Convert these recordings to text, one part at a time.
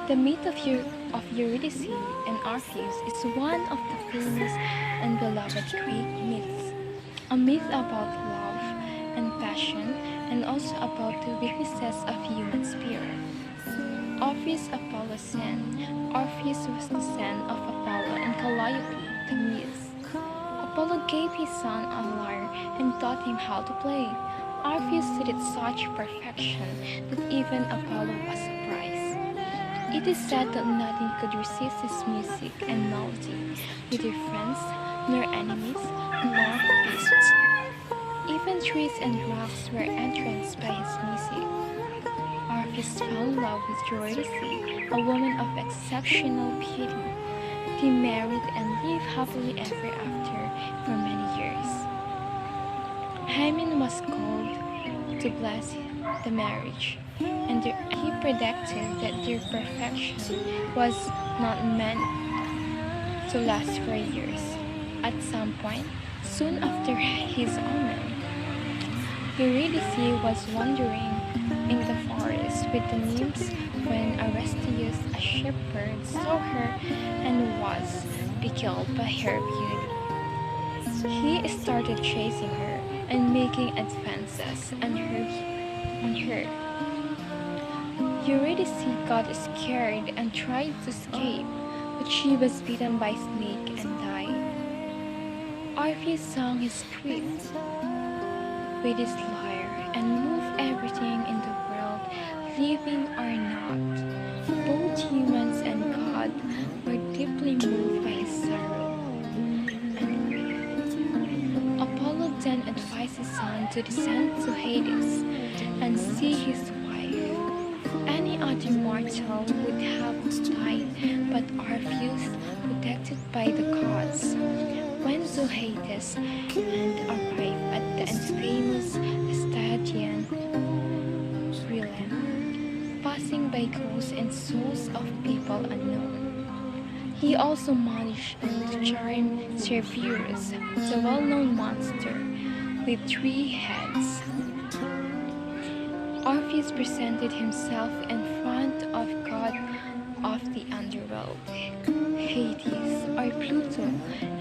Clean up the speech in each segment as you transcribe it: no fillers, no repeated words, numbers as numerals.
The myth of Eurydice and Orpheus is one of the famous and beloved Greek myths, a myth about love and passion, and also about the weaknesses of human spirit. Orpheus Apollo's son. Orpheus was the son of Apollo and Calliope, the muse. Apollo gave his son a lyre and taught him how to play. Orpheus did it such perfection that even Apollo was surprised. It is said that nothing could resist his music and melody, neither friends, nor enemies, nor beasts. Even trees and rocks were entranced by his music. Orpheus fell in love with Eurydice, a woman of exceptional beauty. They married and lived happily ever after for many years. Hymen was called to bless the marriage, and he predicted that their perfection was not meant to last for years. At some point, soon after his omen, Eurydice was wandering in the forest with the nymphs when Orpheus, a shepherd, saw her and was beguiled by her beauty. He started chasing her and making advances on her. Eurydice got scared and tried to escape, but she was bitten by a snake and died. Orpheus sang his script with his lyre and moved everything in the world, living or not. Both humans and God were deeply moved by his sorrow. Apollo then advised his son to descend to Hades and see his wife. Any other mortal would have died, but Orpheus, protected by the gods, went to Hades and arrived at the infamous Stygian realm, passing by ghosts and souls of people unknown. He also managed to charm Cerberus, the well-known monster with 3 heads. Orpheus presented himself in front of God of the underworld, Hades or Pluto,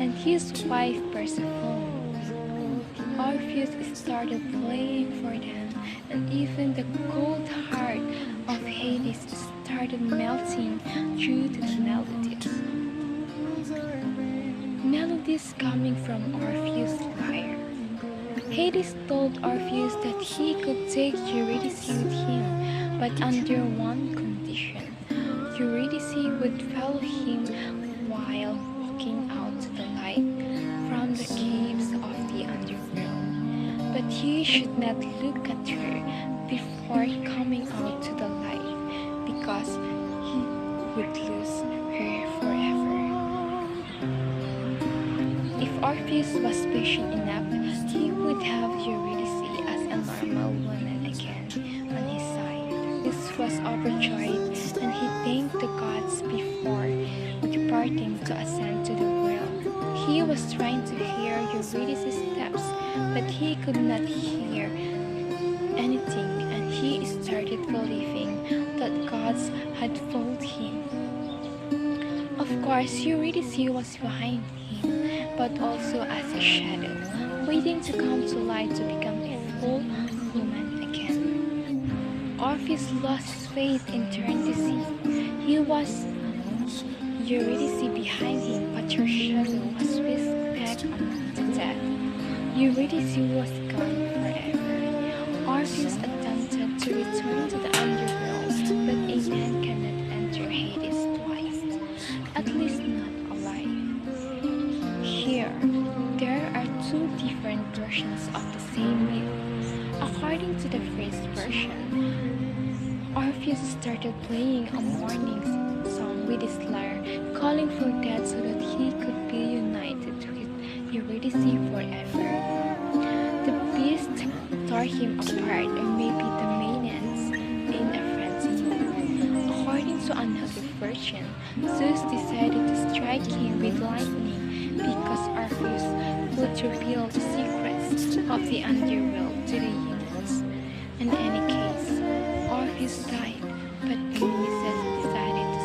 and his wife Persephone. Orpheus started playing for them, and even the cold heart of Hades started melting due to the melodies. Melodies coming from Orpheus' lyre. Hades told Orpheus that he could take Eurydice with him, but under one condition. Eurydice would follow him while walking out to the light from the caves of the underworld. But he should not look at her before coming out to the light, because he would lose her forever. If Orpheus was patient enough, he would have Eurydice as a normal woman again on his side. This was overjoyed, and he thanked the gods before departing to ascend to the world. He was trying to hear Eurydice's steps, but he could not hear anything, and he started believing that gods had fooled him. Of course, Eurydice was behind him, but also as a shadow, waiting to come to light to become a full woman again. Orpheus lost his faith and turned to see. He was Eurydice behind him, but her shadow was whisked back to death. Eurydice was gone forever. Orpheus attempted to return to the underworld, but a man cannot enter Hades twice, at least not alive. Here, there are 2 different versions of the same myth. According to the first version, Orpheus started playing a morning song with his lyre, calling for death so that he could be united with Eurydice forever. The beast tore him apart, or maybe the maidens in a frenzy. According to another version, Zeus decided to strike him with lightning because Orpheus would reveal the secrets of the underworld to the humans. In any case, Orpheus died, but the muses decided to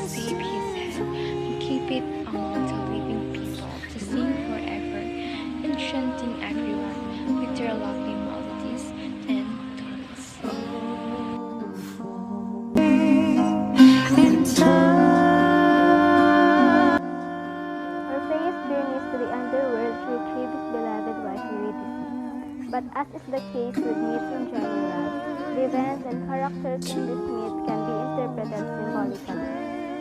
As is the case with myths in general, the events and characters in this myth can be interpreted symbolically.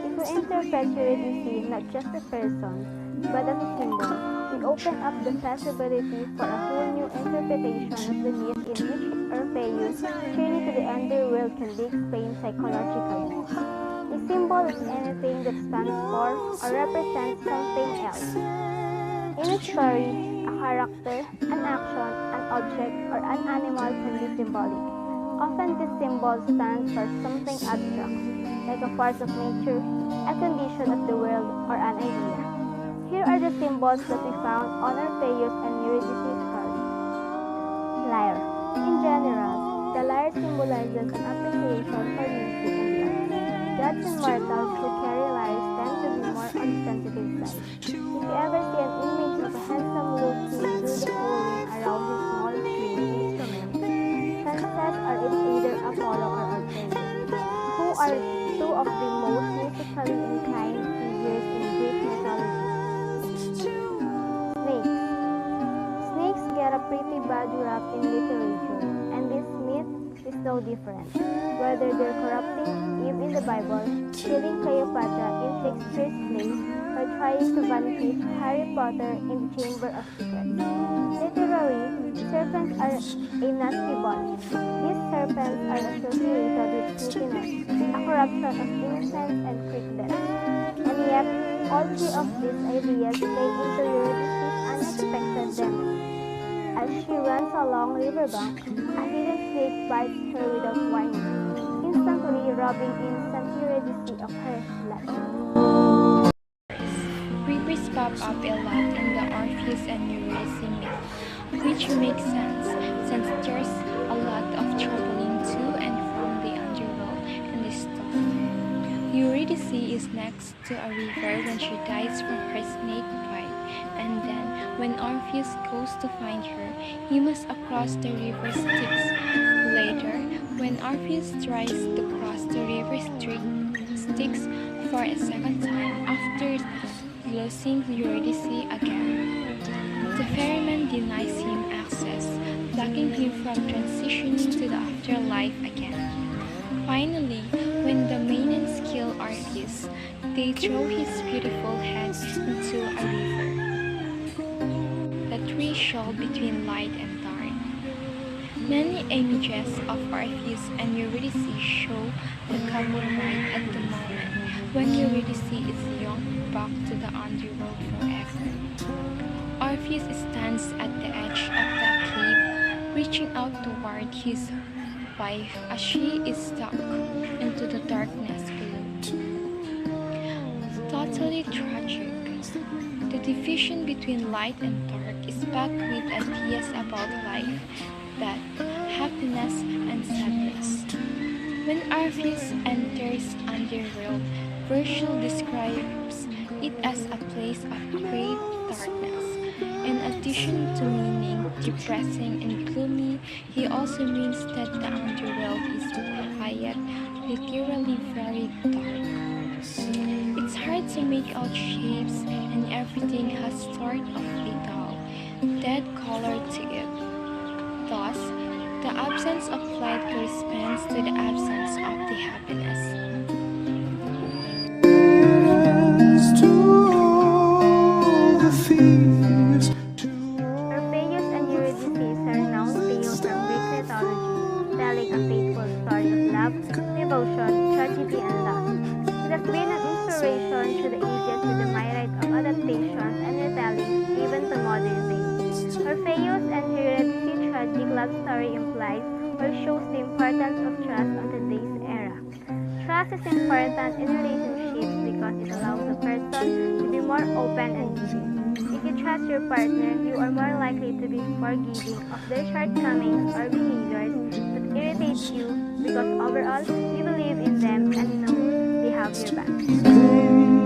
If we interpret Eurydice not just a person, but as a symbol, we open up the possibility for a whole new interpretation of the myth in which Orpheus' journey to the underworld can be explained psychologically. A symbol is anything that stands for or represents something else. In a story, a character, an action, an object, or an animal can be symbolic. Often this symbol stands for something abstract, like a force of nature, a condition of the world, or an idea. Here are the symbols that we found on Orpheus and Eurydice's story. Lyre. In general, the lyre symbolizes an appreciation for music and the arts. Gods and mortals who carry lyres tend to be more on the sensitive side. If you ever see an image of a handsome little kid do the following around his small string instrument, chances are it's either Apollo or Orpheus, who are two of the most musically inclined figures in Greek mythology. Snakes. Snakes get a pretty bad rap in literature, and this myth is no different. Whether they're corrupting Eve in the Bible, killing Cleopatra in Shakespeare's plays, or trying to banish Harry Potter in the Chamber of Secrets. Literally, serpents are a nasty bunch. These serpents are associated with sneakiness, a corruption of innocence and quickness. And yet, all three of these ideas play into Eurydice's unexpected demise. As she runs along riverbank, a hidden snake bites her without warning, instantly robbing innocent Eurydice of her life. Rivers pop up a lot in the Orpheus and Eurydice myth, which makes sense since there's a lot of traveling to and from the underworld in this story. Eurydice is next to a river when she dies from her snake bite, and then when Orpheus goes to find her, he must cross the river Styx. Later, when Orpheus tries to cross the river Styx for a second time after losing Eurydice again, the ferryman denies him access, blocking him from transitioning to the afterlife again. Finally, when the Maidens kill Orpheus, they throw his beautiful head into a river. The three show between light and dark. Many images of Orpheus and Eurydice show the couple right at the moment when Eurydice is young back to the underworld forever. Orpheus stands at the edge of the cliff, reaching out toward his wife as she is stuck into the darkness below. Totally tragic. The division between light and dark is packed with ideas about life, death, happiness, and sadness. When Orpheus enters underworld, Virgil describes it as a place of great darkness. In addition to meaning depressing and gloomy, he also means that the underworld is quiet, literally very dark. It's hard to make out shapes, and everything has sort of a dull, dead color to it. Thus, the absence of light corresponds to the absence of the happiness. Orpheus and Eurydice are renowned tale from Greek mythology, telling a faithful story of love, devotion, tragedy, and loss. It has been an inspiration through the ages with a myriad of adaptations and retellings even to modern day. Orpheus and Eurydice's tragic love story implies or shows the importance of trust on today's era. Trust is important in relationships because it allows a person to be more open and giving. If you trust your partner, you are more likely to be forgiving of their shortcomings or behaviors that irritate you because overall, you believe in them and know they have your back.